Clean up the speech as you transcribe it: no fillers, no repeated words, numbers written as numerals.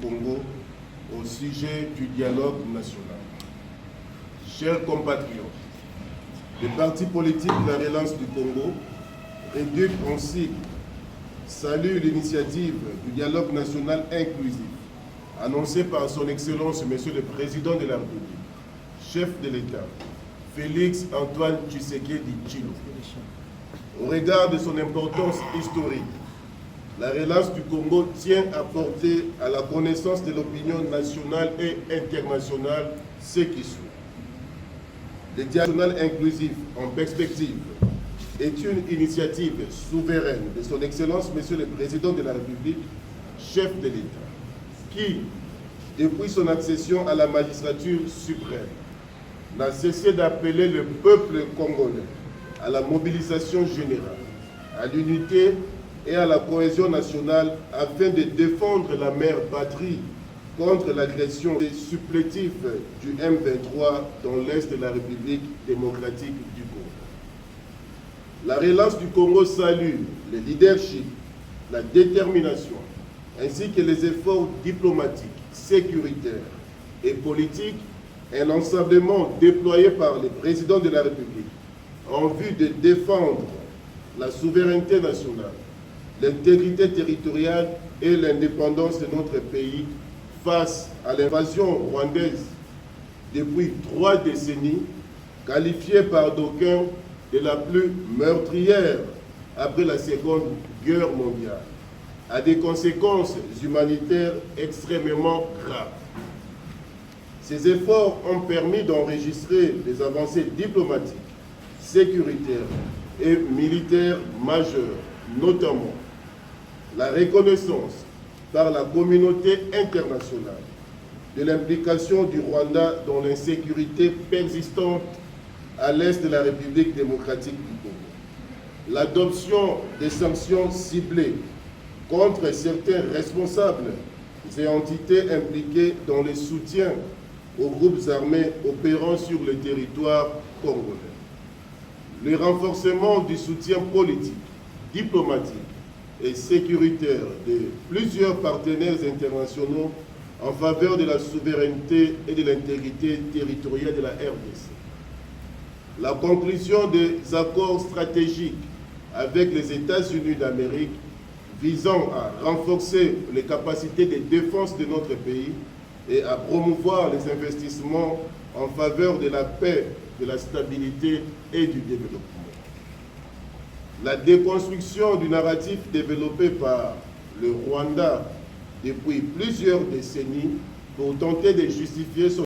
Congo au sujet du dialogue national. Chers compatriotes, les partis politiques de la relance du Congo, réduits en cycle, saluent l'initiative du dialogue national inclusif annoncée par son Excellence Monsieur le Président de la République, chef de l'État, Félix Antoine Tshisekedi Tshilombo. Au regard de son importance historique, la relance du Congo tient à porter à la connaissance de l'opinion nationale et internationale ce qui suit. Le dialogue national inclusif en perspective est une initiative souveraine de son Excellence Monsieur le Président de la République, chef de l'État, qui, depuis son accession à la magistrature suprême, n'a cessé d'appeler le peuple congolais à la mobilisation générale, à l'unité et à la cohésion nationale afin de défendre la mère patrie contre l'agression des supplétifs du M23 dans l'est de la République démocratique du Congo. La relance du Congo salue le leadership, la détermination, ainsi que les efforts diplomatiques, sécuritaires et politiques inlassablement déployés par le président de la République en vue de défendre la souveraineté nationale, l'intégrité territoriale et l'indépendance de notre pays face à l'invasion rwandaise depuis 3 décennies, qualifiée par d'aucuns de la plus meurtrière après la Seconde Guerre mondiale, a des conséquences humanitaires extrêmement graves. Ces efforts ont permis d'enregistrer des avancées diplomatiques, sécuritaires et militaires majeures, notamment la reconnaissance par la communauté internationale de l'implication du Rwanda dans l'insécurité persistante à l'est de la République démocratique du Congo, l'adoption des sanctions ciblées contre certains responsables et entités impliquées dans le soutien aux groupes armés opérant sur le territoire congolais, le renforcement du soutien politique, diplomatique et sécuritaire de plusieurs partenaires internationaux en faveur de la souveraineté et de l'intégrité territoriale de la RDC. La conclusion des accords stratégiques avec les États-Unis d'Amérique visant à renforcer les capacités de défense de notre pays et à promouvoir les investissements en faveur de la paix, de la stabilité et du développement. La déconstruction du narratif développé par le Rwanda depuis plusieurs décennies pour tenter de justifier son